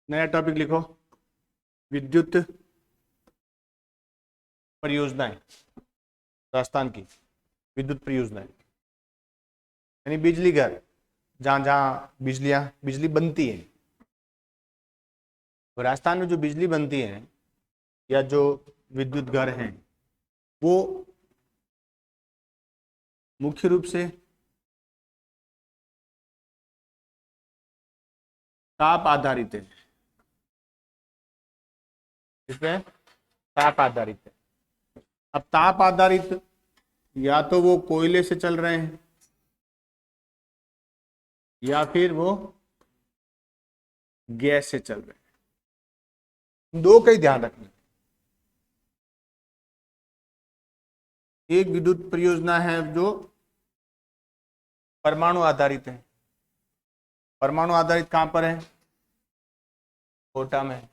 नया टॉपिक लिखो, विद्युत परियोजनाएं, राजस्थान की विद्युत परियोजनाएं, यानी बिजली घर, जहां जहां बिजली बनती है। तो राजस्थान में जो बिजली बनती है या जो विद्युत घर हैं वो मुख्य रूप से ताप आधारित है। इसमें ताप आधारित है। अब ताप आधारित या तो वो कोयले से चल रहे हैं या फिर वो गैस से चल रहे हैं। दो का ही ध्यान रखना। एक विद्युत परियोजना है जो परमाणु आधारित है। परमाणु आधारित कहां पर है? कोटा में है।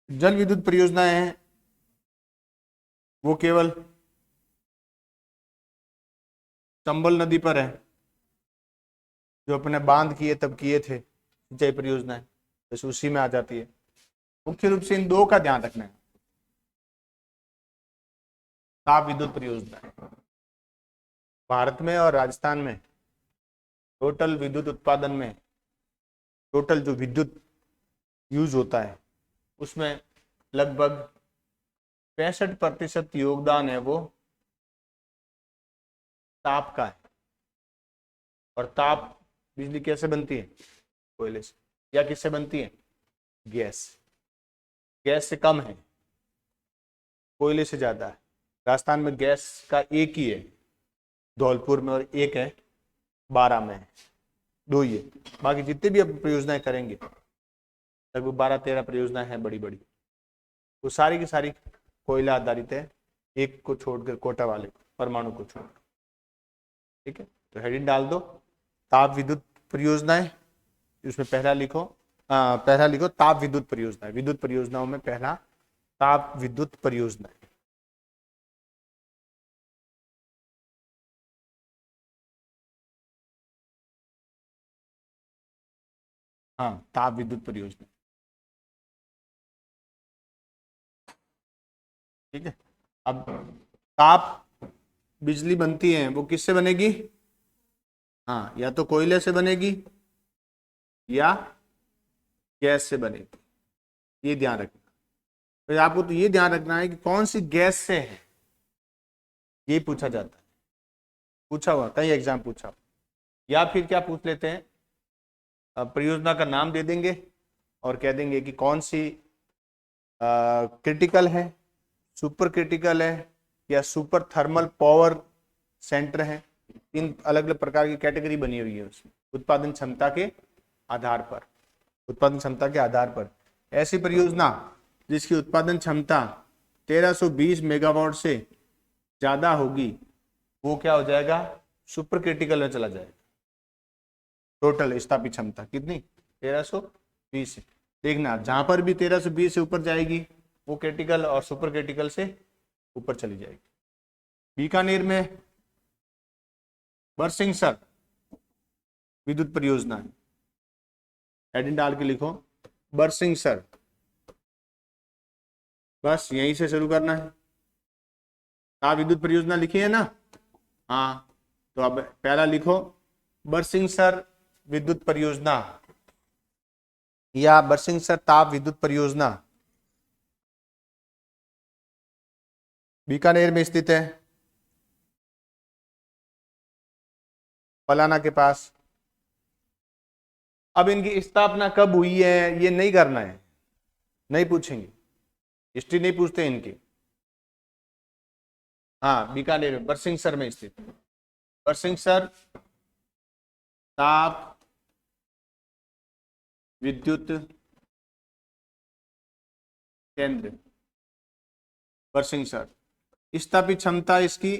जल विद्युत परियोजनाएं हैं वो केवल चंबल नदी पर है, जो अपने बांध किए तब किए थे सिंचाई परियोजनाएं, बस उसी में आ जाती है। मुख्य रूप से इन दो का ध्यान रखना है। ताप विद्युत परियोजना भारत में और राजस्थान में टोटल विद्युत उत्पादन में, टोटल जो विद्युत यूज होता है उसमें लगभग 65% योगदान है वो ताप का है। और ताप बिजली कैसे बनती है? कोयले से। या किससे बनती है? गैस। गैस से कम है, कोयले से ज्यादा है। राजस्थान में गैस का एक ही है धौलपुर में, और एक है बारा में है। दो ही है। बाकी जितने भी अब परियोजनाएं करेंगे, लगभग 12-13 परियोजनाएं हैं बड़ी बड़ी, वो सारी की सारी कोयला आधारित है, एक को छोड़कर, कोटा वाले परमाणु को छोड़कर। ठीक है, तो हेडिंग डाल दो ताप विद्युत परियोजनाएं। उसमें पहला लिखो ताप विद्युत परियोजनाएं। विद्युत परियोजनाओं में पहला ताप विद्युत परियोजनाएं। हाँ, ताप विद्युत परियोजना। ठीक है। अब ताप बिजली बनती है वो किससे बनेगी? हाँ, या तो कोयले से बनेगी या गैस से बनेगी। ये ध्यान रखना। तो आपको तो ये ध्यान रखना है कि कौन सी गैस से है, ये पूछा जाता है। पूछा हुआ कई एग्जाम पूछा। या फिर क्या पूछ लेते हैं, परियोजना का नाम दे देंगे और कह देंगे कि कौन सी क्रिटिकल है, सुपर क्रिटिकल है, या सुपर थर्मल पावर सेंटर है। इन अलग अलग प्रकार की कैटेगरी बनी हुई है उसमें, उत्पादन क्षमता के आधार पर। उत्पादन क्षमता के आधार पर ऐसी परियोजना जिसकी उत्पादन क्षमता 1320 मेगावाट से ज्यादा होगी, वो क्या हो जाएगा? सुपर क्रिटिकल में चला जाएगा। टोटल स्थापित क्षमता कितनी? 1320। देखना, जहां पर भी 1320 से ऊपर जाएगी वो क्रिटिकल, और सुपर क्रिटिकल से ऊपर चली जाएगी। बीकानेर में बरसिंहसर विद्युत परियोजना है। हेडिंग डाल के लिखो बरसिंहसर। बस यहीं से शुरू करना है। ताप विद्युत परियोजना लिखी है ना? हाँ, तो अब पहला लिखो बरसिंहसर विद्युत परियोजना या बरसिंहसर ताप विद्युत परियोजना बीकानेर में स्थित है, फलाना के पास। अब इनकी स्थापना कब हुई है ये नहीं करना है, नहीं पूछेंगे, हिस्ट्री नहीं पूछते इनकी। हाँ, बीकानेर में बरसिंहसर में स्थित बरसिंहसर ताप विद्युत केंद्र बरसिंहसर। स्थापित क्षमता इसकी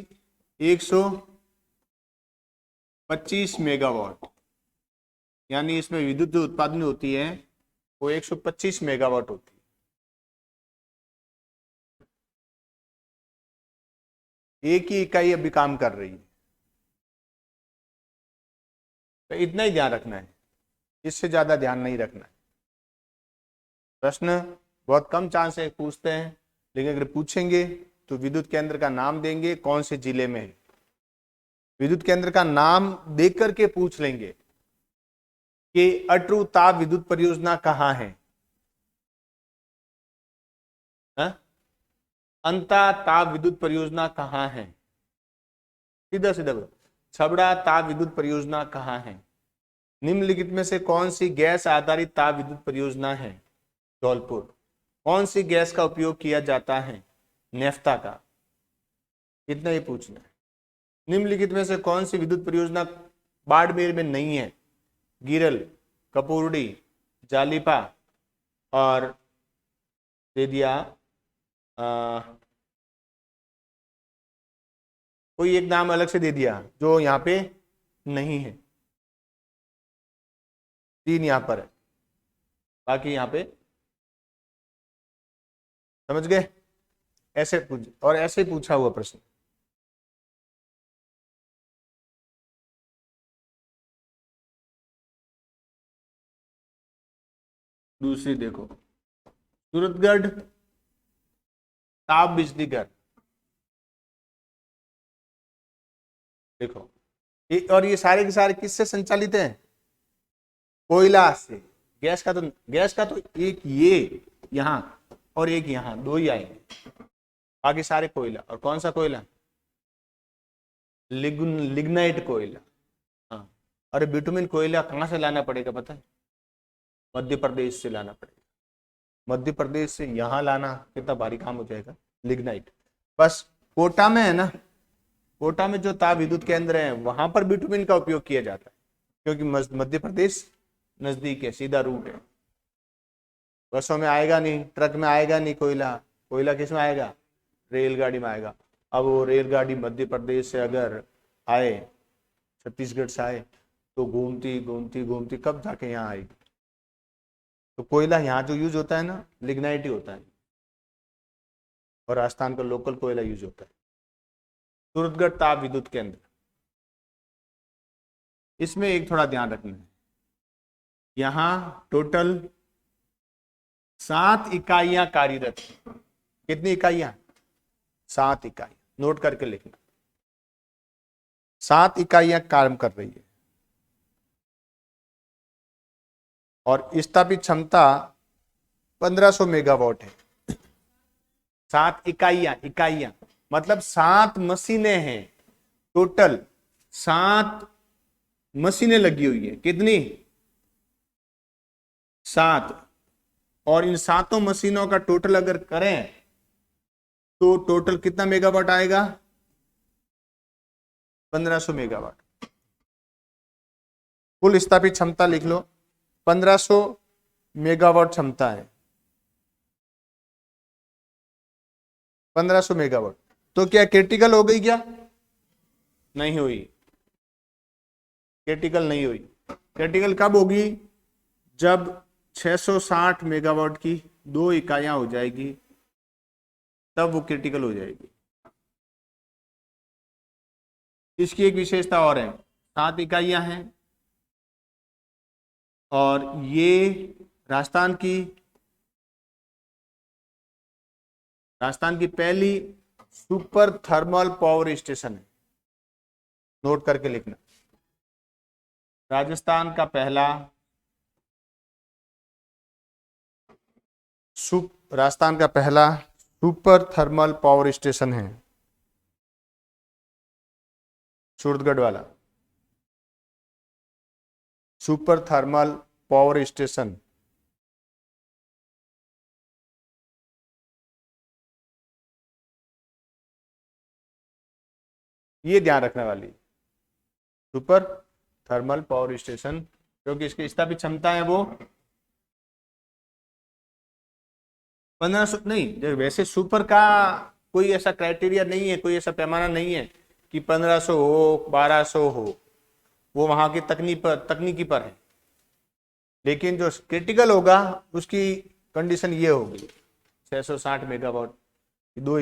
125 मेगावाट, यानी इसमें विद्युत जो उत्पादन होती है वो 125 मेगावाट होती है। एक ही इकाई अभी काम कर रही है, तो इतना ही ध्यान रखना है। इससे ज्यादा ध्यान नहीं रखना है। प्रश्न बहुत कम चांस है पूछते हैं, लेकिन अगर पूछेंगे तो विद्युत केंद्र का नाम देंगे, कौन से जिले में है, विद्युत केंद्र का नाम देख करके पूछ लेंगे कि अटरू ताप विद्युत परियोजना कहाँ है, अंता ताप विद्युत परियोजना कहाँ है, सीधा सीधा बोलो, छबड़ा ताप विद्युत परियोजना कहाँ है, निम्नलिखित में से कौन सी गैस आधारित ताप विद्युत परियोजना है, धौलपुर, कौन सी गैस का उपयोग किया जाता है, नेफ्ता का, इतना ही पूछना है। निम्नलिखित में से कौन सी विद्युत परियोजना बाड़मेर में नहीं है, गिरल, कपूरडी, जालिपा और दे दिया कोई एक नाम अलग से दे दिया जो यहाँ पे नहीं है, 3 यहाँ पर है, बाकी यहाँ पे समझ गए। ऐसे पूछ और ऐसे ही पूछा हुआ प्रश्न। दूसरी देखो, सूरतगढ़ ताप बिजली घर, देखो और ये सारे के सारे किससे संचालित हैं, कोयला से। गैस का तो एक ये यहां और एक यहां, 2 ही आएंगे, बाकी सारे कोयला। और कौन सा कोयला, लिग्नाइट कोयला। हाँ, अरे बिटुमिन कोयला कहां से लाना पड़ेगा पता है, मध्य प्रदेश से लाना पड़ेगा, मध्य प्रदेश से यहां लाना कितना भारी काम हो जाएगा, लिग्नाइट। बस कोटा में है ना, कोटा में जो ताप विद्युत केंद्र है वहां पर बिटुमिन का उपयोग किया जाता है, क्योंकि मध्य प्रदेश नजदीक है, सीधा रूट है, बसों में आएगा नहीं, ट्रक में आएगा नहीं कोयला, कोयला किस में आएगा, रेलगाड़ी में आएगा। अब वो रेलगाड़ी मध्य प्रदेश से अगर आए, छत्तीसगढ़ से आए, तो घूमती घूमती घूमती कब जाके यहाँ आएगी। तो कोयला यहाँ जो यूज होता है ना, लिग्नाइट ही होता है, और राजस्थान का लोकल कोयला यूज होता है। सूरतगढ़ ताप विद्युत केंद्र, इसमें एक थोड़ा ध्यान रखना है, यहाँ टोटल 7 इकाइयां कार्यरत, कितनी इकाइयां, 7 इकाई, नोट करके लिखना, 7 इकाइयां काम कर रही है, और स्थापित क्षमता 1500 मेगावाट है। 7 इकाइयां मतलब 7 मशीनें हैं, टोटल 7 मशीनें लगी हुई है, कितनी, 7। और इन 7 मशीनों का टोटल अगर करें तो टोटल कितना मेगावाट आएगा, 1500 मेगावाट। कुल स्थापित क्षमता लिख लो, 1500 मेगावाट क्षमता है, 1500 मेगावाट। तो क्या क्रिटिकल हो गई, क्या नहीं हुई, क्रिटिकल नहीं हुई। क्रिटिकल कब होगी, जब 660 मेगावाट की 2 इकाइयां हो जाएगी, तब वो क्रिटिकल हो जाएगी। इसकी एक विशेषता और है, 7 इकाइयां हैं, और ये राजस्थान की पहली सुपर थर्मल पावर स्टेशन है, नोट करके लिखना, राजस्थान का पहला सुपर थर्मल पावर स्टेशन है सूरतगढ़ वाला, सुपर थर्मल पावर स्टेशन। ये ध्यान रखने वाली, सुपर थर्मल पावर स्टेशन, क्योंकि इसकी स्थापित क्षमता है वो 1500 नहीं, वैसे सुपर का कोई ऐसा क्राइटेरिया नहीं है, कोई ऐसा पैमाना नहीं है कि 1500 हो 1200 हो, वो वहां की तकनीकी पर है। लेकिन जो क्रिटिकल होगा उसकी कंडीशन ये होगी, 660 मेगावाट, 2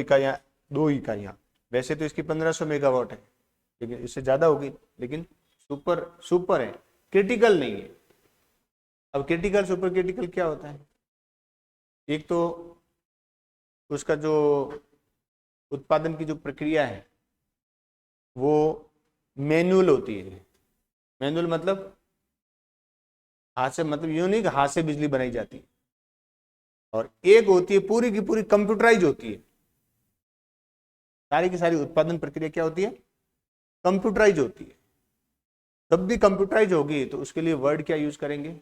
इकाइयां। वैसे तो इसकी 1500 मेगावाट है, लेकिन इससे ज्यादा होगी, लेकिन सुपर है, क्रिटिकल नहीं है। अब क्रिटिकल सुपर क्रिटिकल क्या होता है? एक तो उसका जो उत्पादन की जो प्रक्रिया है वो मैनुअल होती है। मैनुअल मतलब हाथ से, मतलब यूं नहीं कि हाथ से बिजली बनाई जाती है। और एक होती है पूरी की पूरी कंप्यूटराइज होती है। सारी की सारी उत्पादन प्रक्रिया क्या होती है? कंप्यूटराइज होती है। जब भी कंप्यूटराइज होगी तो उसके लिए वर्ड क्या यूज करेंगे?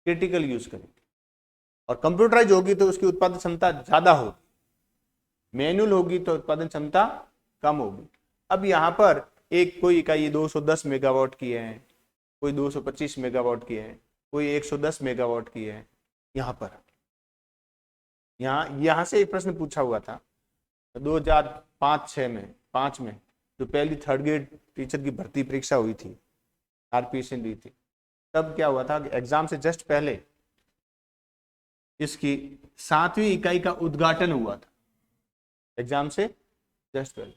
क्रिटिकल यूज करेंगे। और कंप्यूटराइज होगी तो उसकी उत्पादन क्षमता ज्यादा होगी। मैनुअल होगी तो उत्पादन क्षमता कम होगी। अब यहां पर एक कोई इकाई 210 मेगावाट की है, कोई 225 मेगावाट की है, कोई 110 मेगावाट की है। यहां पर यहां से एक प्रश्न पूछा हुआ था 2005-6 में, 5 में, जो पहली थर्ड ग्रेड टीचर की भर्ती परीक्षा हुई थी, आरपीएससी दी थी। तब क्या हुआ था कि एग्जाम से जस्ट पहले इसकी 7वीं इकाई का उद्घाटन हुआ था। एग्जाम से जस्ट पहले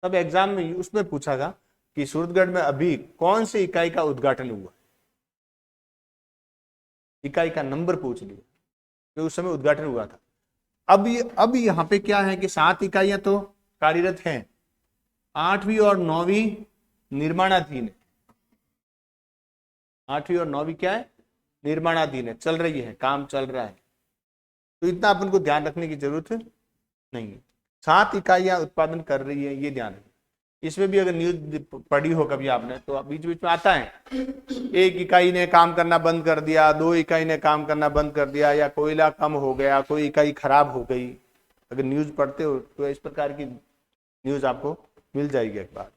तब एग्जाम में उसमें पूछा था कि सूरतगढ़ में अभी कौन सी इकाई का उद्घाटन हुआ। इकाई का नंबर पूछ लिया कि उस समय उद्घाटन हुआ था। अब यहाँ पे क्या है कि 7 इकाइयां तो कार्यरत हैं, 8वीं और 9वीं निर्माणाधीन है। 8वीं और 9वीं क्या है? निर्माणाधीन है, चल रही है, काम चल रहा है। तो इतना अपन को ध्यान रखने की जरूरत नहीं है। 7 इकाइयां उत्पादन कर रही है, ये ध्यान रखना। इसमें भी अगर न्यूज पढ़ी हो कभी आपने तो बीच बीच में आता है, एक इकाई ने काम करना बंद कर दिया, 2 इकाई ने काम करना बंद कर दिया, या कोयला कम हो गया, कोई इकाई खराब हो गई। अगर न्यूज पढ़ते हो तो इस प्रकार की न्यूज आपको मिल जाएगी अखबार।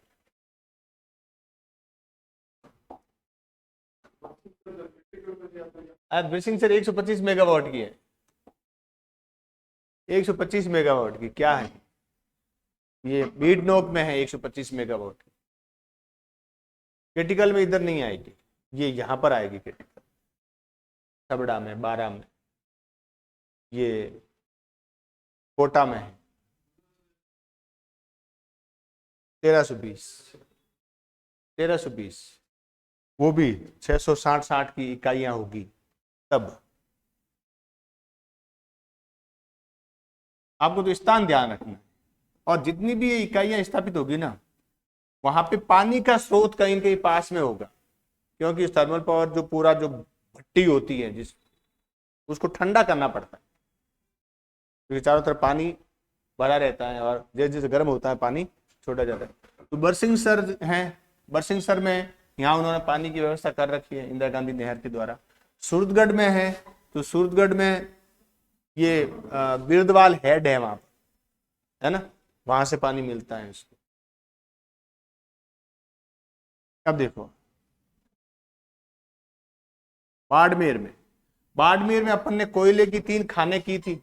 अब ब्रिसिंग सर 125 मेगावाट की है, 125 मेगावाट की क्या है? ये बीड नोक में है 125 मेगावाट की। क्रिटिकल में इधर नहीं आएगी, ये यहां पर आएगी क्रिटिकल। छबड़ा में, बारा में, ये कोटा में है 1320 वो भी 660 की इकाइयां होगी तब। आपको तो स्थान ध्यान रखना है। और जितनी भी ये इकाइयां स्थापित होगी ना, वहां पे पानी का स्रोत कहीं न कहीं पास में होगा। क्योंकि थर्मल पावर जो पूरा जो भट्टी होती है जिस उसको ठंडा करना पड़ता है, क्योंकि चारों तरफ पानी भरा रहता है और जैसे जैसे गर्म होता है पानी छोटा जाता है। तो बरसिंह सर हैं, बरसिंह सर में यहाँ उन्होंने पानी की व्यवस्था कर रखी है इंदिरा गांधी नहर के द्वारा। सूरतगढ़ में है तो सूरतगढ़ में ये बिरदवाल हेड है वहां पर, है ना, वहां से पानी मिलता है उसको। अब देखो बाड़मेर में अपन ने कोयले की 3 खानें की थी,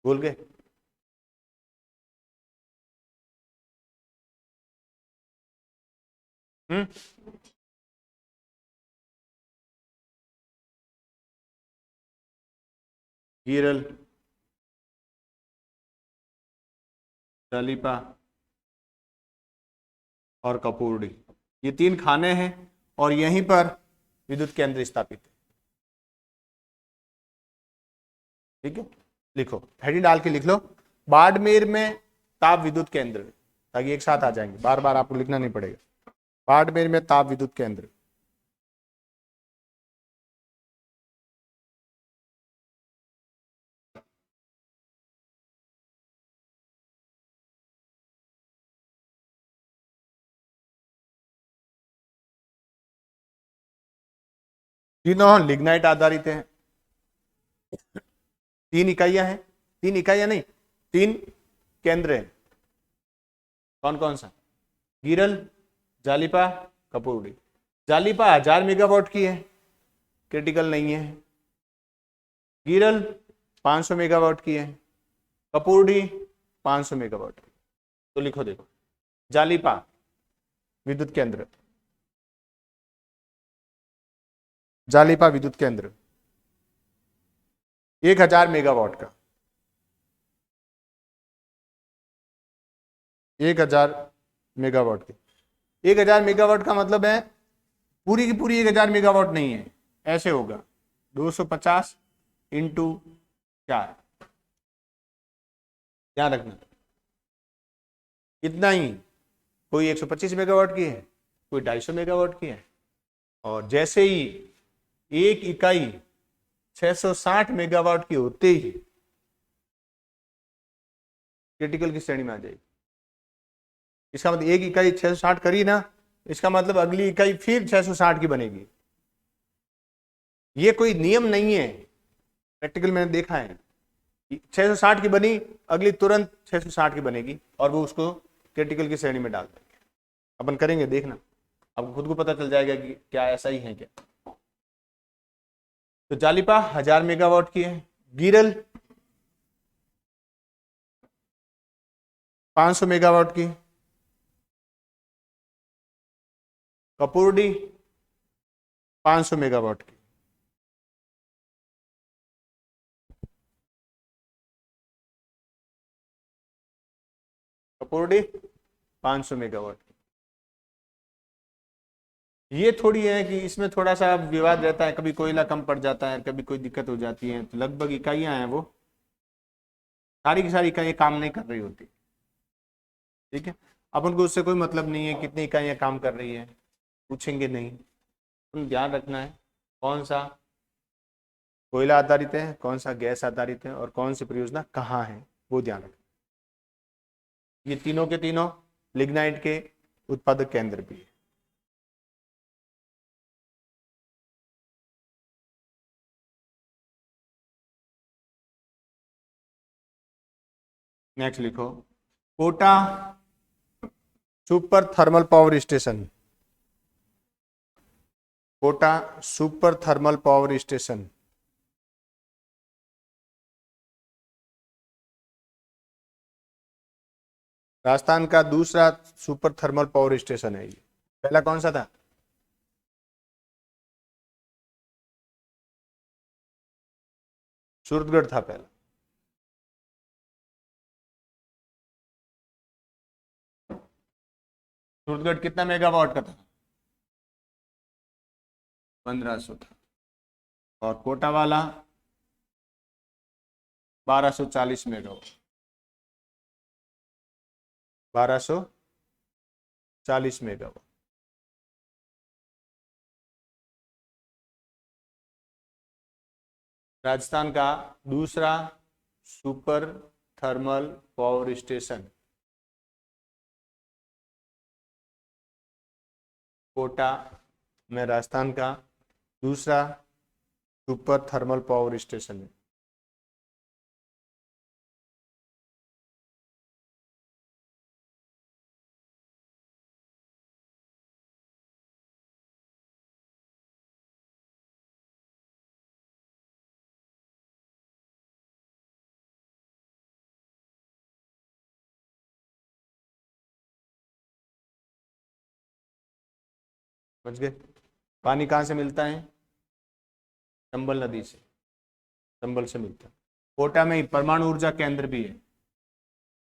भूल गए? हम्म, गिरल, दलीपा और कपूरडी, ये 3 खाने हैं और यहीं पर विद्युत केंद्र स्थापित है। ठीक है, लिखो, हेडिंग डाल के लिख लो, बाड़मेर में ताप विद्युत केंद्र, ताकि एक साथ आ जाएंगे, बार बार आपको लिखना नहीं पड़ेगा। बाड़मेर में ताप विद्युत केंद्र। तीनों लिग्नाइट आधारित हैं। 3 इकाइयां हैं, 3 इकाइयां नहीं, 3 केंद्र हैं। कौन कौन सा? गिरल, जालिपा, कपूरडी। जालिपा 1000 मेगावाट की है, क्रिटिकल नहीं है। गिरल 500 मेगावाट की है, कपूरडी 500 मेगावाट की। तो लिखो, देखो, जालिपा विद्युत केंद्र, जालिपा विद्युत केंद्र 1000 मेगावाट का, 1000 मेगावाट की। 1000 मेगावाट का मतलब है पूरी की पूरी 1000 मेगावाट नहीं है, ऐसे होगा 250 इंटू 4, ध्यान रखना इतना ही। कोई 125 मेगावाट की है, कोई 250 मेगावाट की है। और जैसे ही एक इकाई 660 मेगावाट की होते ही क्रिटिकल की श्रेणी में आ जाएगी। इसका मतलब एक इकाई 660 करी ना, इसका मतलब अगली इकाई फिर 660 की बनेगी। ये कोई नियम नहीं है, प्रैक्टिकल मैंने देखा है। 660 की बनी, अगली तुरंत 660 की बनेगी और वो उसको क्रिटिकल की श्रेणी में डाल देंगे। अपन करेंगे, देखना आपको खुद को पता चल जाएगा कि क्या ऐसा ही है क्या। तो जालिपा 1000 मेगावाट की है, गिरल 500 मेगावाट की, कपूरडी 500 मेगावाट की। कपूरडी 500 मेगावाट की। ये थोड़ी है कि इसमें थोड़ा सा विवाद रहता है, कभी कोयला कम पड़ जाता है, कभी कोई दिक्कत हो जाती है। तो लगभग इकाइयां हैं, वो सारी की सारी इकाइयां काम नहीं कर रही होती। ठीक है, अपन को उससे कोई मतलब नहीं है कितनी इकाइयां काम कर रही है, पूछेंगे नहीं। तो ध्यान रखना है कौन सा कोयला आधारित है, कौन सा गैस आधारित है और कौन सी परियोजना कहाँ है, वो ध्यान रखना। ये तीनों के तीनों लिग्नाइट के उत्पादक केंद्र भी है। नेक्स्ट लिखो, Kota super thermal power station. Kota super thermal power station Rajasthan का दूसरा सुपर थर्मल पावर स्टेशन है। ये पहला कौन सा था? सूरतगढ़ था पहला। सूरतगढ़ कितना मेगावाट का था? 1500 था। और कोटा वाला 1240 मेगावाट। 1240 मेगावाट। राजस्थान का दूसरा super thermal power station Kota में राजस्थान का दूसरा सुपर थर्मल पावर स्टेशन है। समझ गए? पानी कहाँ से मिलता है? चंबल नदी से, चंबल से मिलता है। कोटा में ही परमाणु ऊर्जा केंद्र भी है,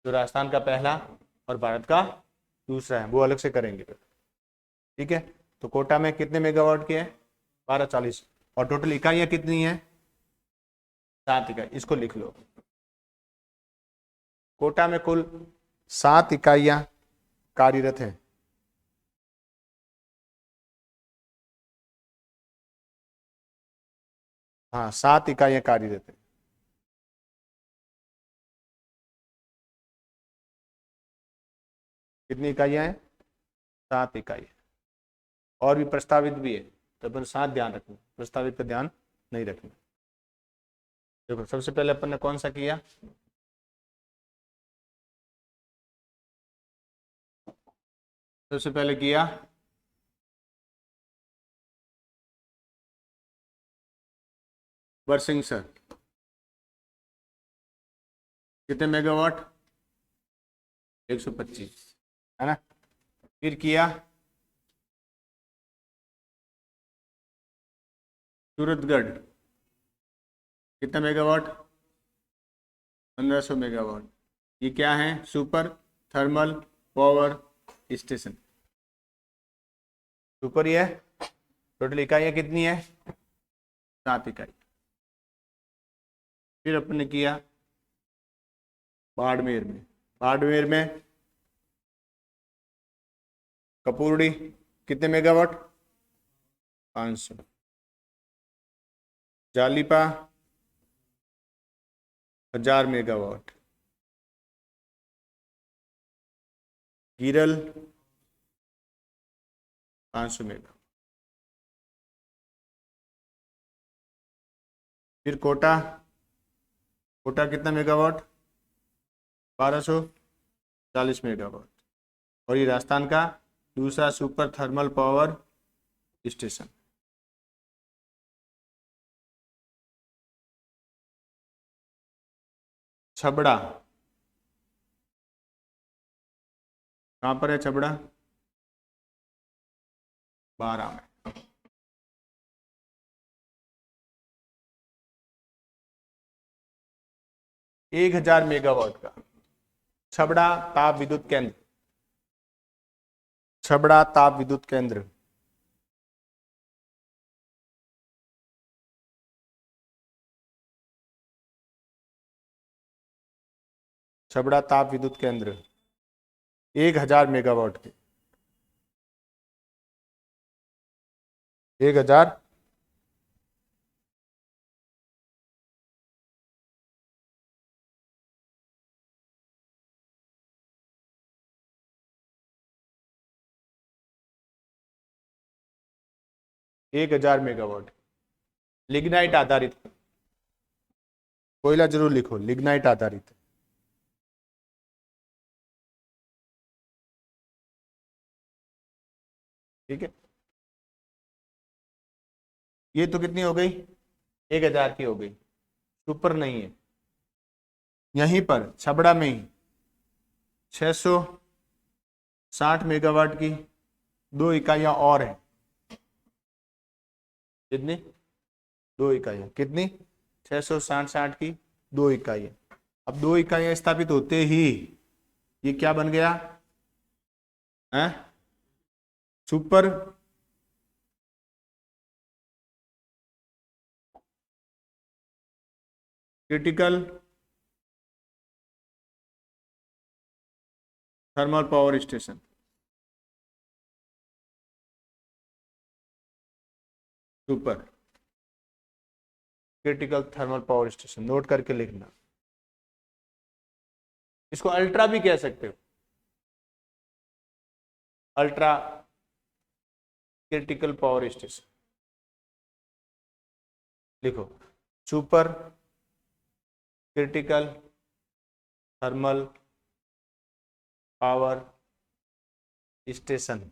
जो राजस्थान का पहला और भारत का दूसरा है, वो अलग से करेंगे। ठीक है, तो कोटा में कितने मेगावाट के है? 1240। और टोटल इकाइयां कितनी है? 7 इकाई। इसको लिख लो, कोटा में कुल 7 इकाइयां कार्यरत हैं। हाँ, 7 इकाइयां कार्यरत है। कितनी इकाइयां हैं? 7 इकाइयां। और भी प्रस्तावित भी है, तो अपन 7 ध्यान रखना, प्रस्तावित पे ध्यान नहीं रखना। देखो, सबसे पहले अपन ने कौन सा किया? सबसे पहले किया बरसिंह सर, कितने मेगावाट? 125, है ना। फिर किया सूरतगढ़, कितना मेगावाट? 1500 मेगावाट। ये क्या है? Super thermal power station. Super ही है, टोटल इकाइयां कितनी है? 7 इकाई। फिर अपने किया बाड़मेर में। बाड़मेर में कपूरड़ी कितने मेगावाट? 500। जालीपा 1000 मेगावाट। गिरल 500 मेगावाट। फिर कोटा, कोटा कितना मेगावाट? 1240 मेगावाट। और ये राजस्थान का दूसरा super thermal power station. Chhabra कहाँ पर है? छबड़ा 12 में। 1000 मेगावाट का छबड़ा ताप विद्युत केंद्र। छबड़ा ताप विद्युत केंद्र छबड़ा ताप विद्युत केंद्र 1000 मेगावाट के। 1000 1000 मेगावाट। लिग्नाइट आधारित, कोयला जरूर लिखो, लिग्नाइट आधारित। ठीक है, ये तो कितनी हो गई? 1000 की हो गई। सुपर नहीं है। यहीं पर छबड़ा में ही 660 मेगावाट की 2 इकाइयां और हैं। कितनी? 2 इकाइयां। कितनी? 660 की 2 इकाइयां। अब 2 इकाइयां स्थापित होते ही ये क्या बन गया है? Super critical thermal power station. Super critical thermal power station note करके लिखना। इसको अल्ट्रा भी कह सकते हो, अल्ट्रा क्रिटिकल पावर स्टेशन लिखो। Super critical thermal power station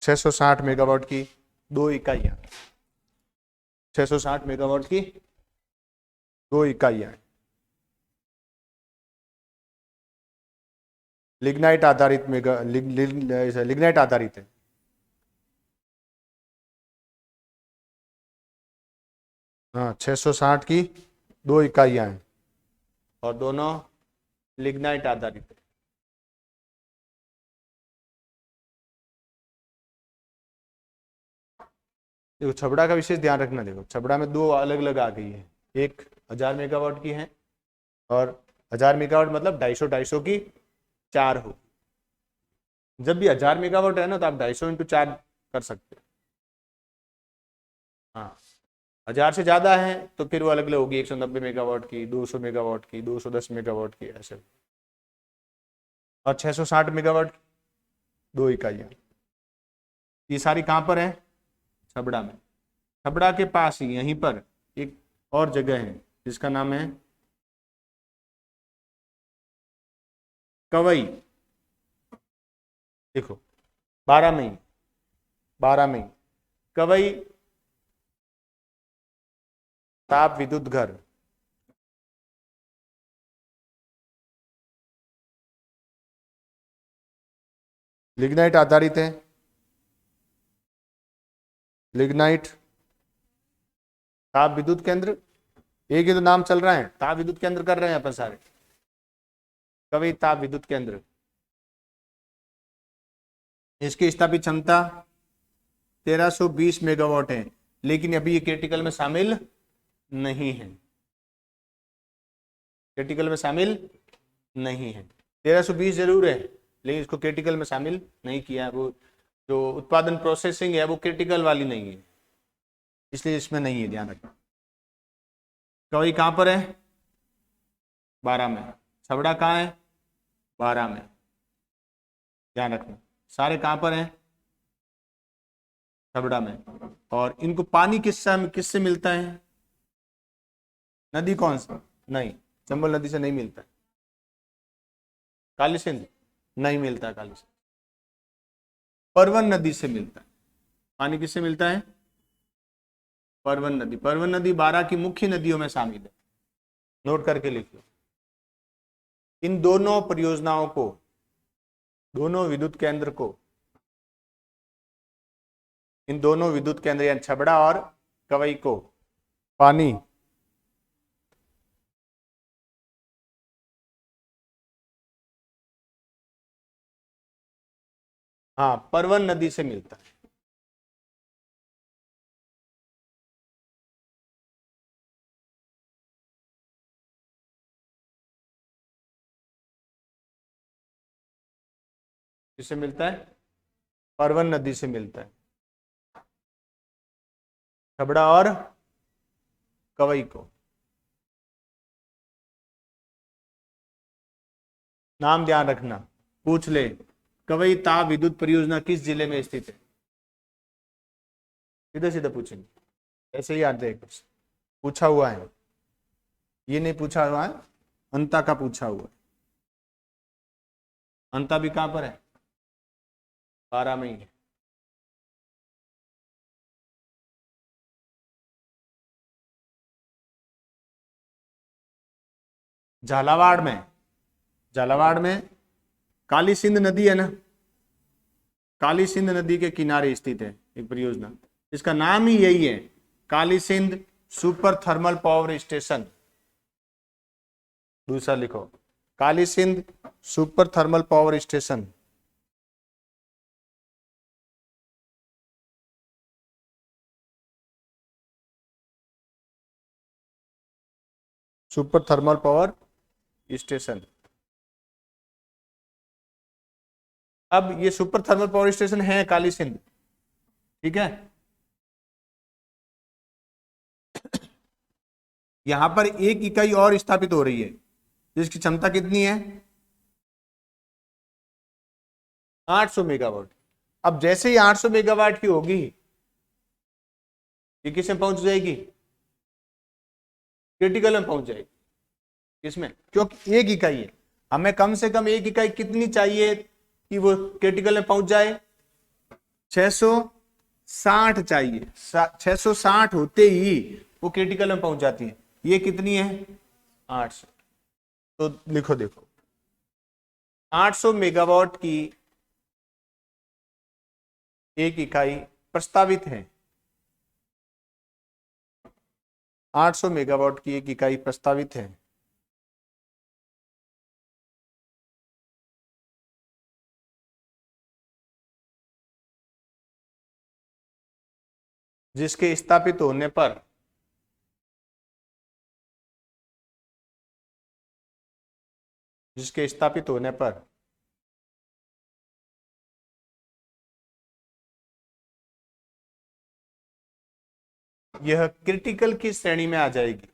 660 megawatt की 2 इकाइयां। 660 मेगावाट की 2 इकाइयां लिग्नाइट आधारित लिग्नाइट आधारित है। हाँ, 660 की 2 इकाइयां हैं और दोनों लिग्नाइट आधारित है। देखो छबड़ा का विशेष ध्यान रखना। देखो छबड़ा में 2 अलग अलग आ गई है। एक 1000 मेगावाट की है और 1000 मेगावाट मतलब 250 की 4 हो। जब भी 1000 मेगावाट है ना तो आप 250 × 4 कर सकते हो। हाँ, 1000 से ज्यादा है तो फिर वो अलग अलग होगी, 190 मेगावाट की, 200 मेगावाट की, 210 मेगावाट की, ऐसे। और 660 मेगावाट की 2 इकाइयां। ये सारी कहां पर है? छबड़ा में। छबड़ा के पास ही यहीं पर एक और जगह है जिसका नाम है कवई। देखो 12 में, 12 में कवई ताप विद्युत घर। लिग्नाइट आधारित है। लिग्नाइट ताप विद्युत केंद्र, एक ही तो नाम चल रहा है, ताप विद्युत केंद्र कर रहे हैं अपन सारे। कवई ताप विद्युत केंद्र इसकी स्थापित क्षमता 1320 मेगावाट है, लेकिन अभी ये क्रिटिकल में शामिल नहीं है, क्रिटिकल में शामिल नहीं है। 1320 जरूर है, लेकिन इसको क्रिटिकल में शामिल नहीं किया। वो जो उत्पादन प्रोसेसिंग है वो क्रिटिकल वाली नहीं है, इसलिए इसमें नहीं है, ध्यान रखना। कवई कहां पर है? 12 में। छबड़ा कहाँ है? 12 में, ध्यान रखना। सारे कहां पर हैं? छबड़ा में। और इनको पानी किससे मिलता है? नदी कौन सा? नहीं, चंबल नदी से नहीं मिलता। काली सिंध नहीं मिलता, काली सिंध। परवन नदी से मिलता है पानी। किससे मिलता है? परवन नदी। परवन नदी 12 की मुख्य नदियों में शामिल है, नोट करके लिख लो। इन दोनों परियोजनाओं को, दोनों विद्युत केंद्र को, इन दोनों विद्युत केंद्र यानी छबड़ा और कवई को पानी हाँ परवन नदी से मिलता है। किससे मिलता है? परवन नदी से मिलता है, छबड़ा और कवई को। नाम ध्यान रखना, पूछ ले। कवई ताप विद्युत परियोजना किस जिले में स्थित है? सीधे सीधे पूछेंगे, ऐसे ही याद रहे। पूछा हुआ है, ये नहीं पूछा हुआ है, अंता का पूछा हुआ है। अंता भी कहां पर है? 12 में ही है। झालावाड़ में, झालावाड़ में काली सिंध नदी है ना, काली सिंध नदी के किनारे स्थित है एक परियोजना, इसका नाम ही यही है, Kali Sindh super thermal power station. दूसरा लिखो, Kali Sindh super thermal power station. Super thermal power station. अब ये सुपर थर्मल पावर स्टेशन है काली सिंध, ठीक है। यहां पर एक इकाई और स्थापित हो रही है जिसकी क्षमता कितनी है? 800 मेगावाट। अब जैसे ही 800 मेगावाट की होगी, ये किसमें पहुंच जाएगी? क्रिटिकल में पहुंच जाएगी। किसमें? क्योंकि एक इकाई है, हमें कम से कम एक इकाई कितनी चाहिए कि वो क्रिटिकल में पहुंच जाए? 660 चाहिए। 660 होते ही वो क्रिटिकल में पहुंच जाती है। ये कितनी है? 800। तो लिखो, देखो 800 मेगावाट की एक इकाई प्रस्तावित है, 800 मेगावाट की एक इकाई प्रस्तावित है। जिसके स्थापित होने पर यह क्रिटिकल की श्रेणी में आ जाएगी,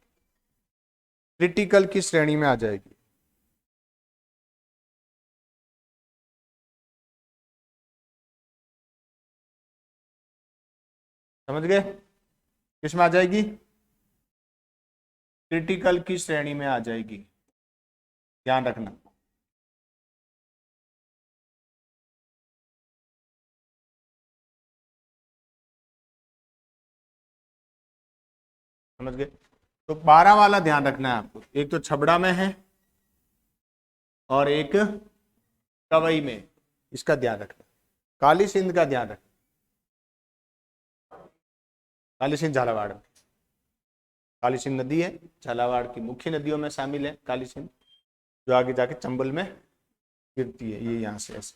क्रिटिकल की श्रेणी में आ जाएगी। समझ गए? किसमें आ जाएगी? क्रिटिकल की श्रेणी में आ जाएगी, ध्यान रखना। समझ गए? तो 12 वाला ध्यान रखना है आपको, एक तो छबड़ा में है और एक कवई में, इसका ध्यान रखना। काली सिंध का ध्यान रखना, काली सिंध झालावाड़ में, काली सिंध नदी है, झालावाड़ की मुख्य नदियों में शामिल है काली सिंध, जो आगे जाके चंबल में गिरती है, ये यहां से ऐसे।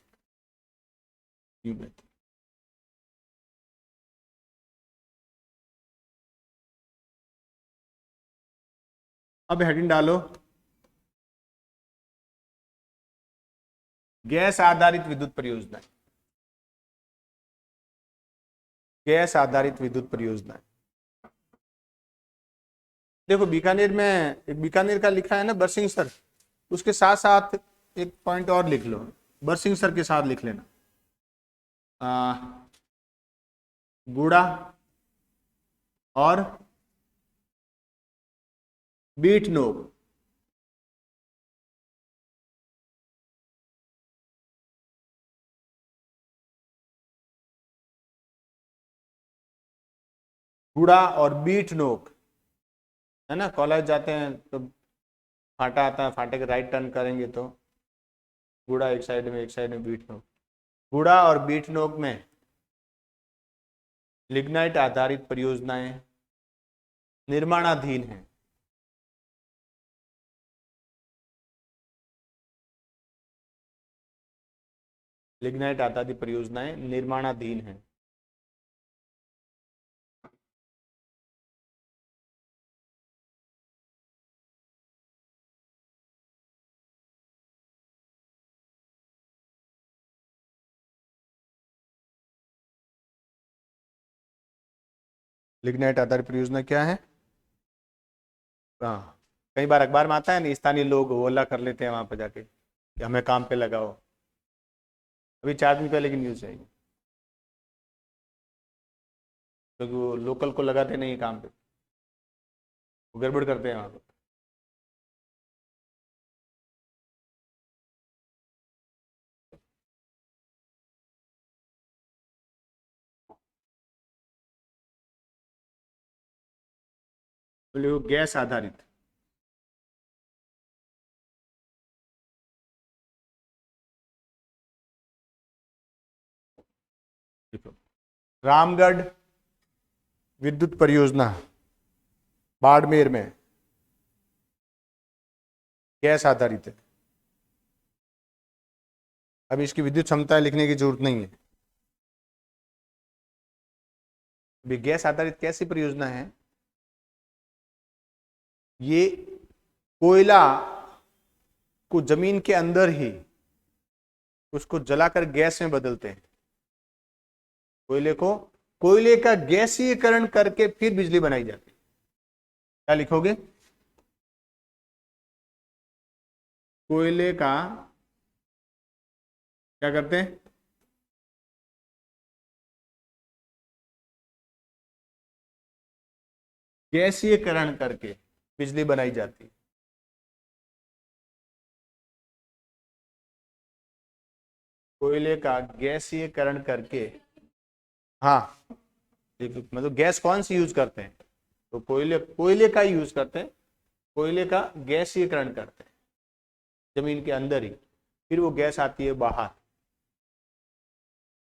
यूं बहती। अब हेडिंग डालो, गैस आधारित विद्युत परियोजना। गैस आधारित विद्युत परियोजना। देखो बीकानेर में, एक बीकानेर का लिखा है ना बरसिंह सर, उसके साथ साथ एक पॉइंट और लिख लो, बरसिंह सर के साथ लिख लेना, गुड़ा और बीट नोक। गुड़ा और बीट नोक है ना, कॉलेज जाते हैं तो फाटा आता है, फाटे के राइट टर्न करेंगे तो गुड़ा एक साइड में, एक साइड में बीट नोक। गुड़ा और बीट नोक में लिग्नाइट आधारित परियोजनाएं निर्माणाधीन हैं। लिग्नाइट आधारित परियोजनाएं निर्माणाधीन हैं। लिग्नाइट आधारित परियोजना क्या है? हाँ, कई बार अखबार में आता है ना, स्थानीय लोग ओला कर लेते हैं वहां पर जाके कि हमें काम पे लगाओ। अभी 4 दिन पहले की न्यूज है, क्योंकि वो लोकल को लगाते नहीं काम पे, वो गड़बड़ करते हैं वहां पर। बोले वो गैस आधारित, देखो रामगढ़ विद्युत परियोजना बाड़मेर में गैस आधारित है। अब इसकी विद्युत क्षमता लिखने की जरूरत नहीं है। अभी गैस आधारित कैसी परियोजना है? ये कोयला को जमीन के अंदर ही उसको जलाकर गैस में बदलते हैं। कोयले का गैसीकरण करके फिर बिजली बनाई जाती है। क्या लिखोगे? कोयले का क्या करते हैं? गैसीकरण करके बिजली बनाई जाती है। कोयले का गैसीकरण करके, हाँ मतलब गैस कौन सी यूज करते हैं? तो कोयले का यूज करते हैं। कोयले का गैसीकरण करते हैं जमीन के अंदर ही, फिर वो गैस आती है बाहर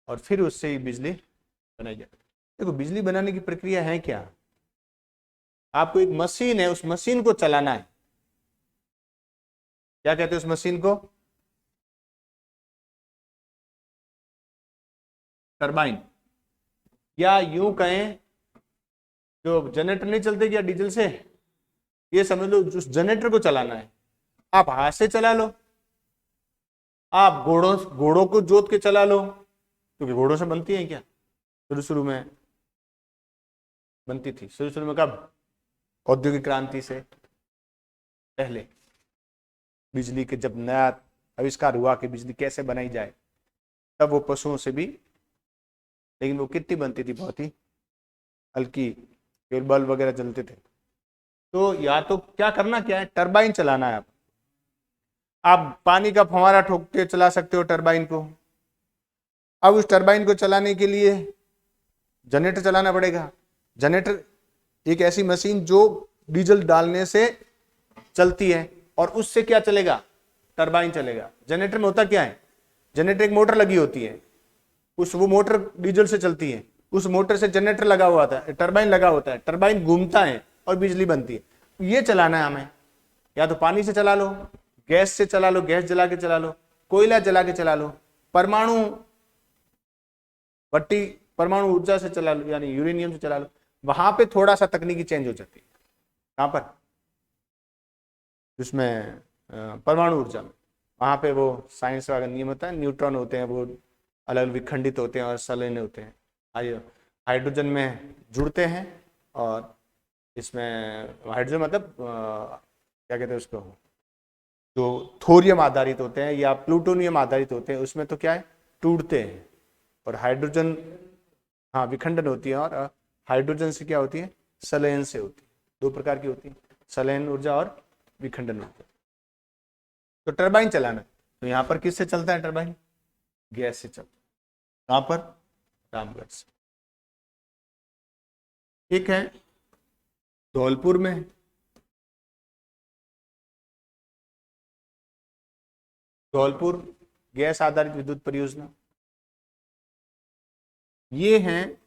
और फिर उससे ही बिजली बनाई जाती है। देखो बिजली बनाने की प्रक्रिया है क्या? आपको एक मशीन है, उस मशीन को चलाना है। क्या कहते हैं उस मशीन को? टरबाइन। या यूं कहें, जो जनरेटर नहीं चलते क्या डीजल से, ये समझ लो उस जनरेटर को चलाना है। आप हाथ से चला लो, आप घोड़ों को जोत के चला लो, क्योंकि घोड़ों से बनती है क्या? शुरू में बनती थी। शुरू में कब? औद्योगिक क्रांति से पहले, बिजली के जब नया आविष्कार हुआ कि बिजली कैसे बनाई जाए, तब वो पशुओं से भी, लेकिन वो कितनी बनती थी? बहुत ही हल्की, केवल बल्ब वगैरह जलते थे। तो या तो क्या करना, क्या है, टरबाइन चलाना है। आप पानी का फव्वारा ठोक के चला सकते हो टरबाइन को। अब उस टरबाइन को चलाने के लिए जनरेटर चलाना पड़ेगा। जनरेटर एक ऐसी मशीन जो डीजल डालने से चलती है, और उससे क्या चलेगा? टरबाइन चलेगा। जनरेटर में होता क्या है? जनरेटर एक मोटर लगी होती है, वो मोटर डीजल से चलती है, उस मोटर से जनरेटर लगा हुआ था, टरबाइन लगा होता है, टरबाइन घूमता है और बिजली बनती है। ये चलाना है हमें। या तो पानी से चला लो, गैस से चला लो, गैस जला के चला लो, कोयला जला के चला लो, परमाणु भट्टी परमाणु ऊर्जा से चला लो, यानी यूरेनियम से चला लो, वहां पे थोड़ा सा तकनीकी चेंज हो जाती है। कहां पर? जिसमें परमाणु ऊर्जा में, वहां पे वो साइंस का नियम होता है, न्यूट्रॉन होते हैं वो अलग विखंडित होते हैं और संलयन होते हैं, हाइड्रोजन में जुड़ते हैं, और इसमें हाइड्रोजन मतलब क्या कहते हैं उसको, जो थोरियम आधारित होते हैं या प्लूटोनियम आधारित होते हैं, उसमें तो क्या है, टूटते हैं। और हाइड्रोजन, हाँ, विखंडन होती है, और हाइड्रोजन से क्या होती है, संलयन से होती है। दो प्रकार की होती है, संलयन ऊर्जा और विखंडन ऊर्जा। तो टरबाइन चलाना, तो यहाँ पर किससे चलता है टरबाइन? गैस से चलता है। कहां पर? रामगढ़ से। ठीक है, धौलपुर में धौलपुर गैस आधारित विद्युत परियोजना, ये हैं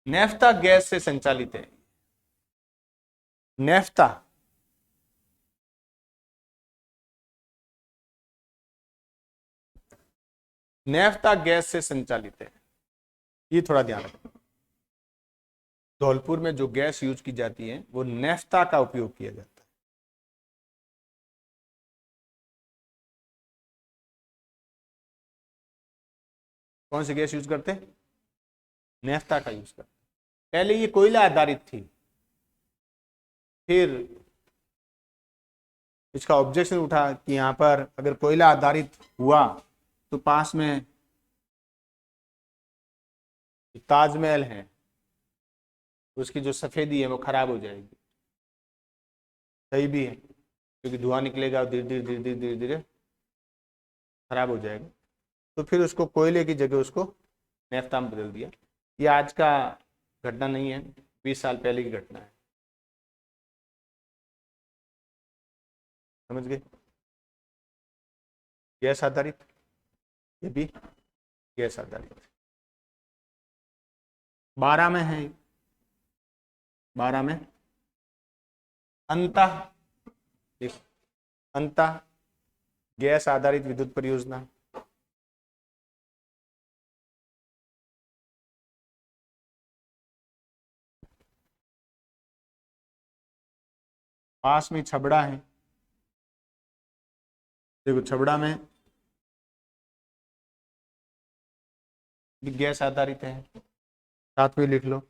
नेफ्ता गैस से संचालित है। नेफ्ता, नेफ्ता गैस से संचालित है, ये थोड़ा ध्यान रखना। धौलपुर में जो गैस यूज की जाती है वो नेफ्ता का उपयोग किया जाता है। कौन सी गैस यूज करते हैं? नेफ्ता का यूज करते हैं। पहले ये कोयला आधारित थी, फिर इसका ऑब्जेक्शन उठा कि यहाँ पर अगर कोयला आधारित हुआ तो पास में ताजमहल है, उसकी जो सफेदी है वो खराब हो जाएगी। सही भी है, क्योंकि धुआं निकलेगा, धीरे धीरे धीरे धीरे धीरे धीरे खराब हो जाएगा। तो फिर उसको कोयले की जगह उसको नेफ्ता में बदल दिया। ये आज का घटना नहीं है, 20 साल पहले की घटना है। समझ गए? गैस आधारित, ये भी गैस आधारित। 12 में है, 12 में अंतः, अंतः गैस आधारित विद्युत परियोजना। पास में छबड़ा है, देखो छबड़ा में भी गैस आधारित है, साथ में लिख लो।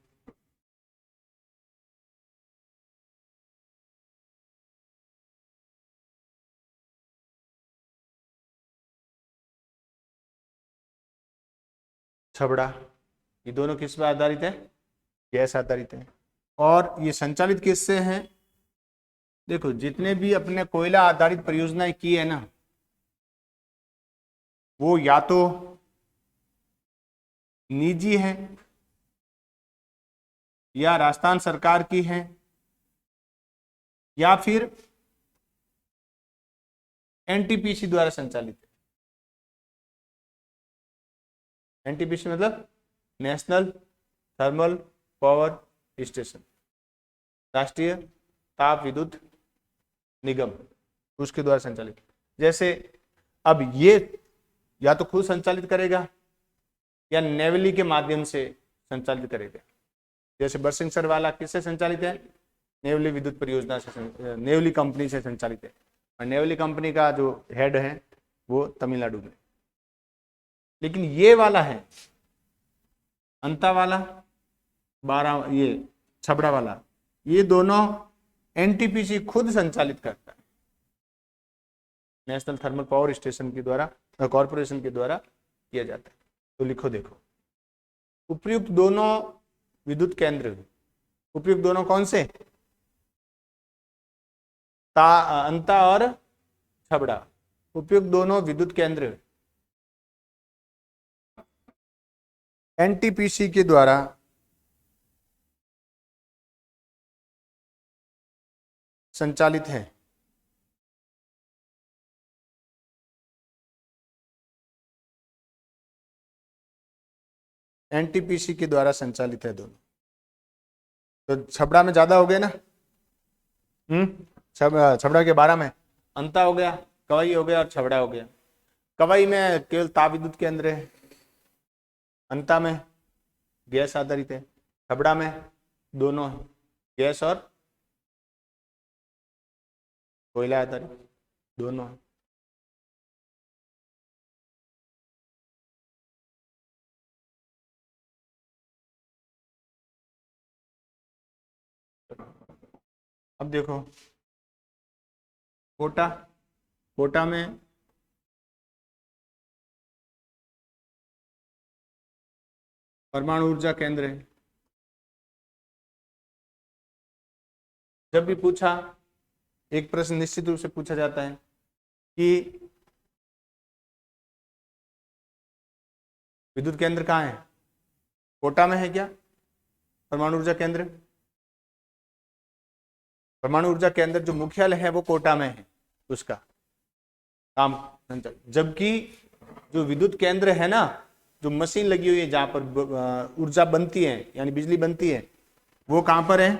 छबड़ा, ये दोनों किस पर आधारित है? गैस आधारित है। और ये संचालित किससे हैं? देखो जितने भी अपने कोयला आधारित परियोजनाएं की है ना, वो या तो निजी है या राजस्थान सरकार की है, या फिर एनटीपीसी द्वारा संचालित है। एनटीपीसी मतलब नेशनल थर्मल पावर स्टेशन, राष्ट्रीय ताप विद्युत निगम, उसके द्वारा संचालित। जैसे अब ये या तो खुद संचालित करेगा या नेवली के माध्यम से संचालित करेगा। जैसे बरसिंगसर वाला किससे संचालित है? नेवली विद्युत परियोजना से, नेवली कंपनी से संचालित है, और नेवली कंपनी का जो हेड है वो तमिलनाडु में। लेकिन ये वाला है अंता वाला, 12 ये छबड़ा वाला, ये दोनों एनटीपीसी खुद संचालित करता है, नेशनल थर्मल पावर स्टेशन के द्वारा, कॉर्पोरेशन के द्वारा किया जाता है। तो लिखो, देखो उपयुक्त दोनों विद्युत केंद्र, उपयुक्त दोनों कौन से? अंता और छबड़ा, उपयुक्त दोनों विद्युत केंद्र एनटीपीसी के द्वारा संचालित है। एनटीपीसी के द्वारा संचालित है दोनों। तो छबड़ा में ज्यादा हो गए ना, छबड़ा के 12 में अंता हो गया, कवई हो गया और छबड़ा हो गया। कवई में केवल ताप विद्युत केंद्र है, अंता में गैस आधारित है, छबड़ा में दोनों है, गैस और कोयला आधारित दोनों है। अब देखो कोटा, कोटा में परमाणु ऊर्जा केंद्र है। जब भी पूछा, एक प्रश्न निश्चित रूप से पूछा जाता है कि विद्युत केंद्र कहाँ है, कोटा में है क्या परमाणु ऊर्जा केंद्र? परमाणु ऊर्जा केंद्र जो मुख्यालय है वो कोटा में है, उसका काम। जबकि जो विद्युत केंद्र है ना, जो मशीन लगी हुई है जहां पर ऊर्जा बनती है यानी बिजली बनती है, वो कहां पर है?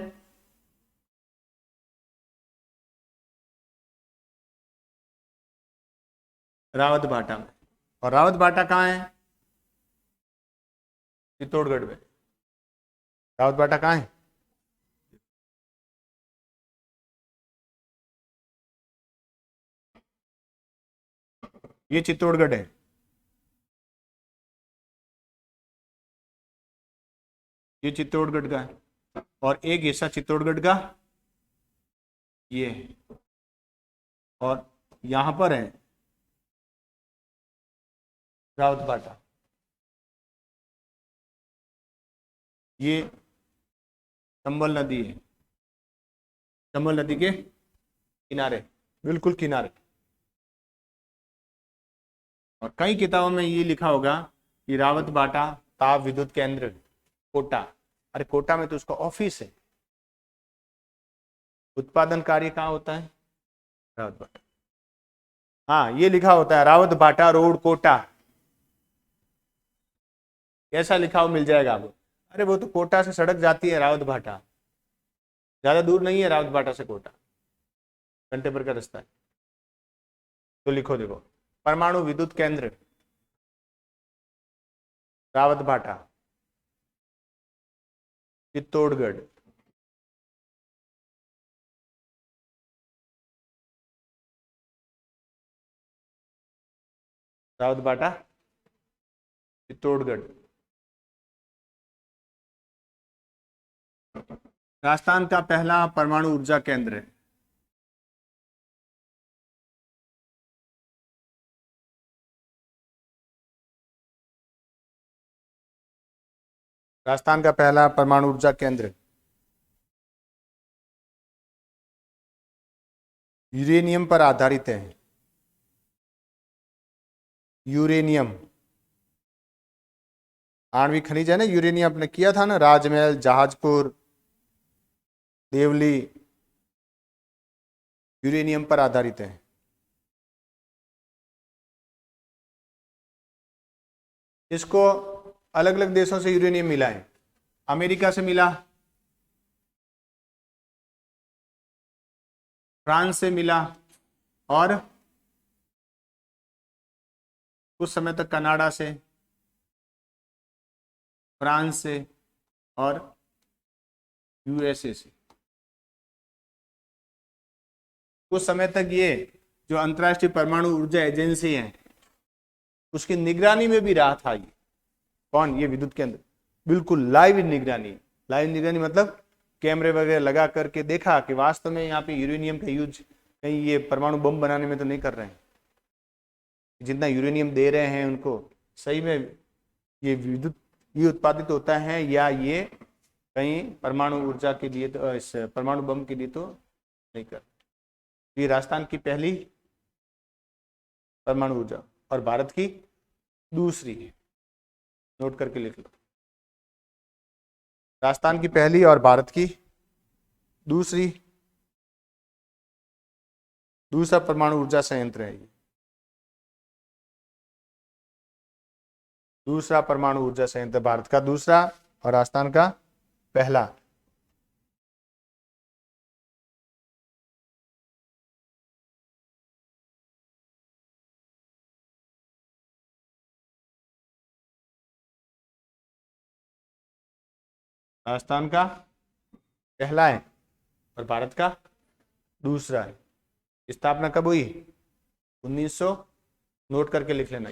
रावत भाटा में। और रावत भाटा कहाँ है? चित्तौड़गढ़ में। रावत भाटा कहाँ है? ये चित्तौड़गढ़ है। ये चित्तौड़गढ़ का है और एक हिस्सा चित्तौड़गढ़ का ये है, और यहां पर है रावत भाटा। ये चंबल नदी है, चंबल नदी के किनारे, बिल्कुल किनारे। और कई किताबों में ये लिखा होगा कि रावत भाटा ताप विद्युत केंद्र कोटा। अरे कोटा में तो उसका ऑफिस है। उत्पादन कार्य कहाँ होता है? रावत भाटा। हाँ, ये लिखा होता है रावत भाटा रोड कोटा, कैसा लिखा हो मिल जाएगा आपको। अरे वो तो कोटा से सड़क जाती है रावत भाटा, ज्यादा दूर नहीं है रावत भाटा से कोटा, घंटे भर का रास्ता है। तो लिखो, देखो परमाणु विद्युत केंद्र रावत भाटा चित्तौड़गढ़। रावत भाटा चित्तौड़गढ़। राजस्थान का पहला परमाणु ऊर्जा केंद्र है। राजस्थान का पहला परमाणु ऊर्जा केंद्र यूरेनियम पर आधारित है। यूरेनियम आणविक खनिज है ना, यूरेनियम आपने किया था ना, राजमहल, जहाजपुर, देवली, यूरेनियम पर आधारित है। इसको अलग अलग देशों से यूरेनियम मिला है। अमेरिका से मिला, फ्रांस से मिला, और कुछ समय तक कनाडा से, फ्रांस से, और यूएसए से। कुछ समय तक ये जो अंतर्राष्ट्रीय परमाणु ऊर्जा एजेंसी है उसकी निगरानी में भी रहा था। ये कौन? ये विद्युत केंद्र। बिल्कुल लाइव निगरानी। लाइव निगरानी मतलब कैमरे वगैरह लगा करके देखा कि वास्तव में यहाँ पे यूरेनियम का यूज कहीं ये परमाणु बम बनाने में तो नहीं कर रहे हैं, जितना यूरेनियम दे रहे हैं उनको सही में ये विद्युत ये उत्पादित होता है, या ये कहीं परमाणु ऊर्जा के लिए तो इस परमाणु बम के लिए तो नहीं कर। ये राजस्थान की पहली परमाणु ऊर्जा और भारत की दूसरी है, नोट करके लिख लो। राजस्थान की पहली और भारत की दूसरी, दूसरा परमाणु ऊर्जा संयंत्र है ये। दूसरा परमाणु ऊर्जा संयंत्र भारत का दूसरा और राजस्थान का पहला। राजस्थान का पहला है और भारत का दूसरा है। स्थापना कब हुई? 1900, नोट करके लिख लेना।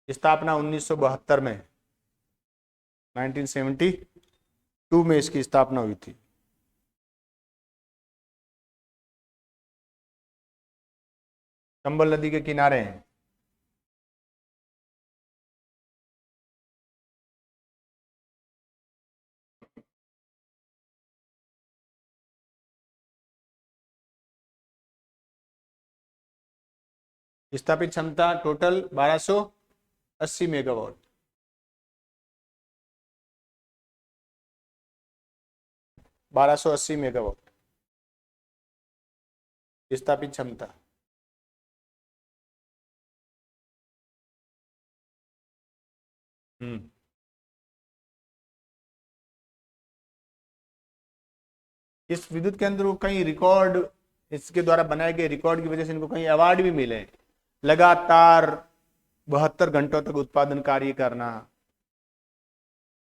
स्थापना 1972 में, 1972 में इसकी स्थापना हुई थी। चंबल नदी के किनारे हैं। स्थापित क्षमता टोटल 1280 मेगावाट। 1280 मेगावाट स्थापित क्षमता। इस विद्युत केंद्र को कई रिकॉर्ड, इसके द्वारा बनाए गए रिकॉर्ड की वजह से इनको कई अवार्ड भी मिले। लगातार 72 घंटों तक उत्पादन कार्य करना,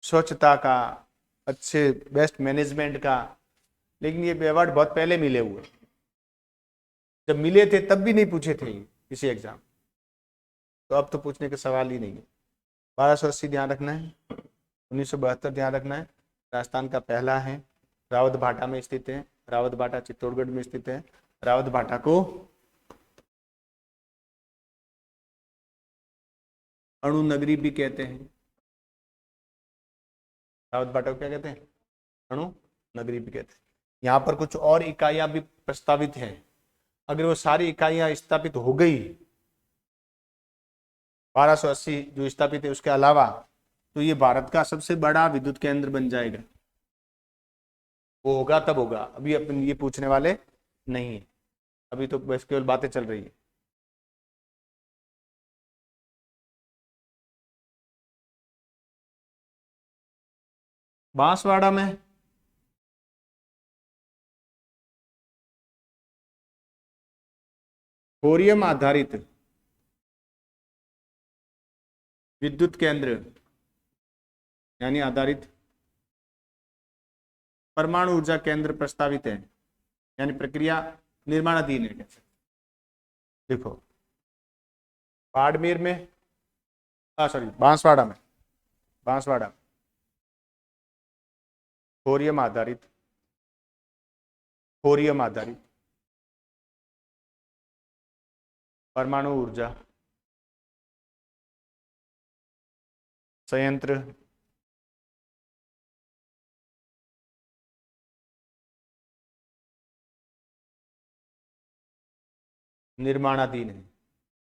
स्वच्छता का, अच्छे बेस्ट मैनेजमेंट का। लेकिन ये अवार्ड बहुत पहले मिले हुए, जब मिले थे तब भी नहीं पूछे थे किसी एग्जाम, तो अब तो पूछने का सवाल ही नहीं है। 1280 ध्यान रखना है, 1972 ध्यान रखना है। राजस्थान का पहला है, रावत भाटा में स्थित है। रावत भाटा चित्तौड़गढ़ में स्थित है। रावत भाटा को अणु नगरी भी कहते हैं। रावत भाटा को क्या कहते हैं? अणु नगरी भी कहते हैं। यहाँ पर कुछ और इकाइयां भी प्रस्तावित हैं। अगर वो सारी इकाइयां स्थापित हो गई, 1280 जो स्थापित है उसके अलावा, तो ये भारत का सबसे बड़ा विद्युत केंद्र बन जाएगा। वो होगा तब होगा, अभी अपन ये पूछने वाले नहीं है, अभी तो बस केवल बातें चल रही है। बांसवाड़ा में थोरियम आधारित विद्युत केंद्र यानी आधारित परमाणु ऊर्जा केंद्र प्रस्तावित है, यानी प्रक्रिया निर्माणाधीन है। देखो बाड़मेर में, सॉरी बांसवाड़ा में, बांसवाड़ा थोरियम आधारित परमाणु ऊर्जा संयंत्र निर्माणाधीन है।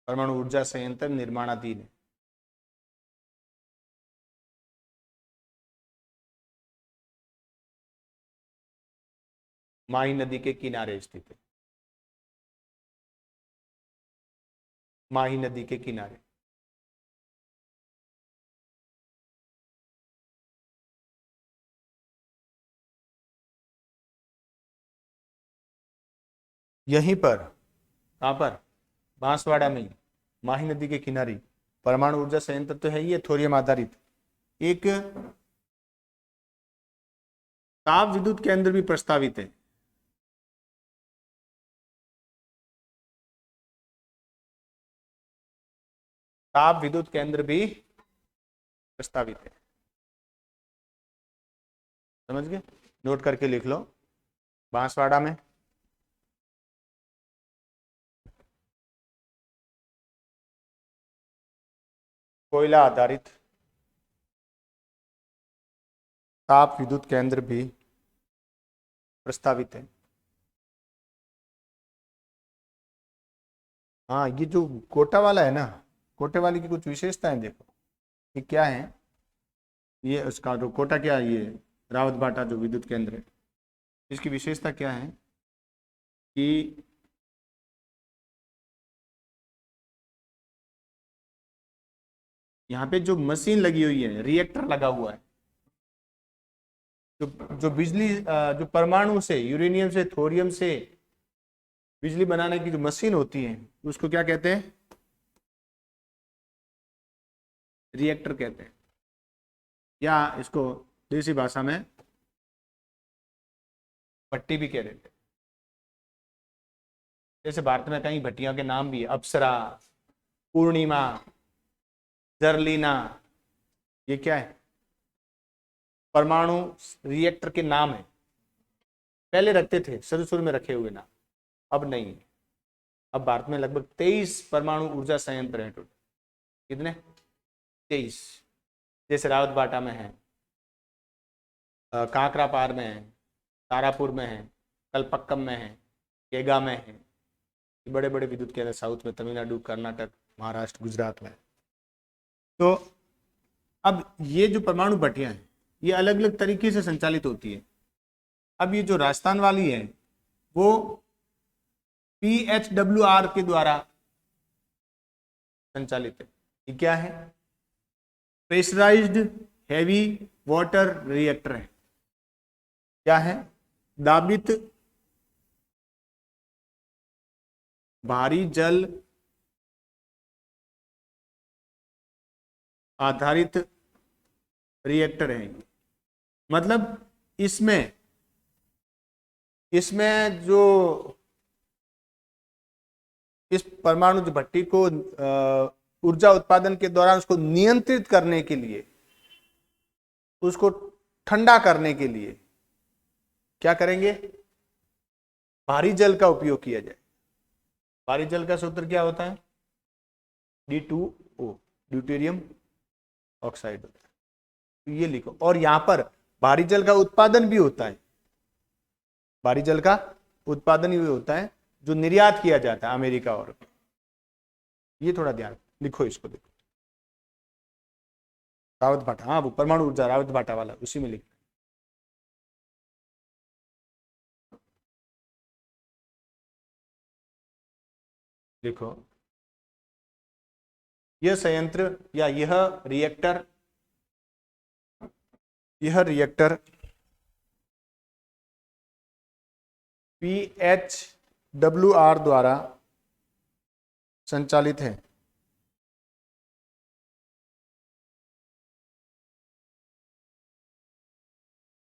परमाणु ऊर्जा संयंत्र निर्माणाधीन है। माही नदी के किनारे स्थित है। माही नदी के किनारे। यहीं पर, कहां पर? बांसवाड़ा में, माही नदी के किनारे परमाणु ऊर्जा संयंत्र तो है ही है, थोरियम आधारित। एक ताप विद्युत केंद्र भी प्रस्तावित है। ताप विद्युत केंद्र भी प्रस्तावित है। समझ गए? नोट करके लिख लो। बांसवाड़ा में कोयला आधारित ताप विद्युत केंद्र भी प्रस्तावित है। हाँ, ये जो कोटा वाला है ना, कोटे वाली की कुछ विशेषताएं देखो, ये क्या है। ये उसका जो कोटा, क्या है ये रावत भाटा जो विद्युत केंद्र है, इसकी विशेषता क्या है कि यहाँ पे जो मशीन लगी हुई है, रिएक्टर लगा हुआ है, जो बिजली, जो परमाणु से, यूरेनियम से, थोरियम से बिजली बनाने की जो मशीन होती है, उसको क्या कहते हैं? रिएक्टर कहते हैं। या इसको देसी भाषा में भट्टी भी कह रहे थे। जैसे भारत में कई भट्टियों के नाम भी है, अप्सरा, पूर्णिमा, जर्लीना, ये क्या है? परमाणु रिएक्टर के नाम है। पहले रखते थे, शुरू में रखे हुए नाम, अब नहीं है। अब भारत में लगभग 23 परमाणु ऊर्जा संयंत्र हैं टोटल। कितने? 23। जैसे रावतबाटा में है, काकरापार में है, तारापुर में है, कलपक्कम में है, केगा में है। बड़े बड़े विद्युत केंद्र साउथ में, तमिलनाडु, कर्नाटक, महाराष्ट्र, गुजरात में। तो अब ये जो परमाणु भट्टियां हैं ये अलग अलग तरीके से संचालित होती है। अब ये जो राजस्थान वाली है वो PHWR के द्वारा संचालित है। ये क्या है? प्रेशराइज्ड हैवी वाटर रिएक्टर है। क्या है? दाबित भारी जल आधारित रिएक्टर है। मतलब इसमें जो इस परमाणु भट्टी को ऊर्जा उत्पादन के दौरान उसको नियंत्रित करने के लिए, उसको ठंडा करने के लिए क्या करेंगे? भारी जल का उपयोग किया जाए। भारी जल का सूत्र क्या होता है? D2O, ड्यूटेरियम ऑक्साइड होता है। तो ये लिखो। और यहां पर भारी जल का उत्पादन भी होता है। भारी जल का उत्पादन भी होता है जो निर्यात किया जाता है अमेरिका और। ये थोड़ा ध्यान लिखो, इसको देखो। रावतबाटा, हाँ वो परमाणु ऊर्जा रावतबाटा वाला, उसी में लिखना। देखो, यह संयंत्र या यह रिएक्टर PHWR द्वारा संचालित है।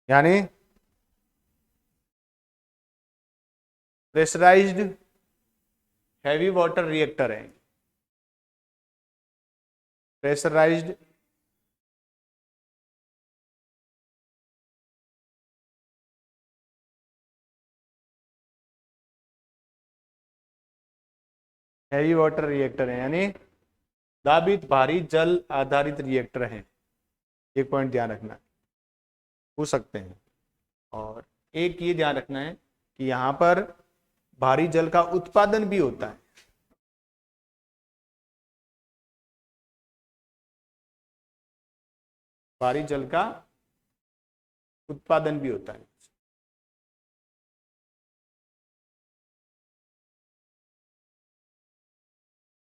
यानी प्रेशराइज्ड हैवी वाटर रिएक्टर है। प्रेशराइज्ड हैवी वाटर रिएक्टर है, यानी दाबित भारी जल आधारित रिएक्टर है। एक पॉइंट ध्यान रखना, पूछ सकते हैं। और एक ये ध्यान रखना है कि यहां पर भारी जल का उत्पादन भी होता है। भारी जल का उत्पादन भी होता है,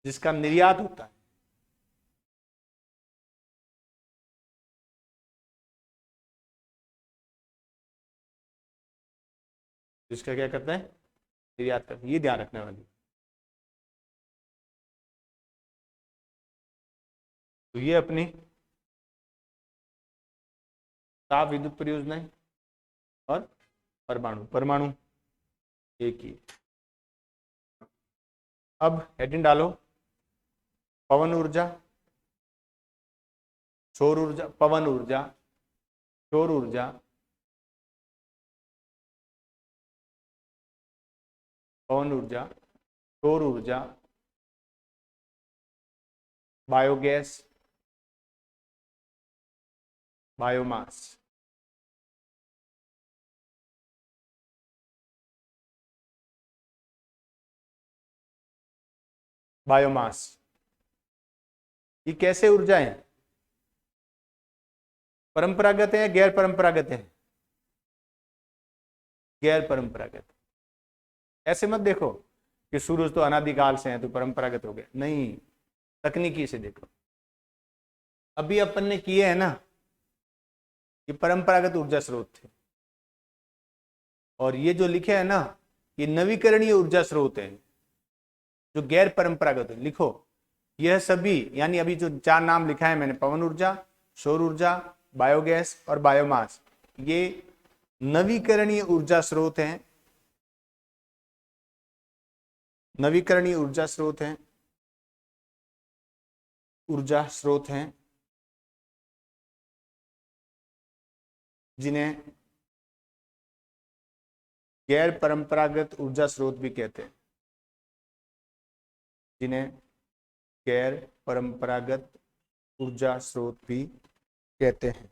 जिसका निर्यात होता है। जिसका क्या करते हैं? निर्यात करते हैं। ये ध्यान रखने वाली। तो ये अपनी ताप विद्युत परियोजनाएं और परमाणु एक ही। अब हेडिंग डालो, पवन ऊर्जा, सौर ऊर्जा, पवन ऊर्जा, सौर ऊर्जा, पवन ऊर्जा, सौर ऊर्जा, बायोगैस, बायोमास। बायोमास ये कैसे ऊर्जा है? परंपरागत है या गैर परंपरागत है? गैर परंपरागत। ऐसे मत देखो कि सूरज तो अनादिकाल से है तो परंपरागत हो गया, नहीं, तकनीकी से देखो। अभी अपन ने किए है ना, ये परंपरागत ऊर्जा स्रोत थे। और ये जो लिखे है ना, ये नवीकरणीय ऊर्जा स्रोत है जो गैर परंपरागत है। लिखो, यह सभी, यानी अभी जो 4 नाम लिखा है मैंने, पवन ऊर्जा, सौर ऊर्जा, बायोगैस और बायोमास, ये नवीकरणीय ऊर्जा स्रोत हैं, नवीकरणीय ऊर्जा स्रोत हैं, ऊर्जा स्रोत हैं जिन्हें गैर परंपरागत ऊर्जा स्रोत भी कहते हैं, जिन्हें गैर परंपरागत ऊर्जा स्रोत भी कहते हैं।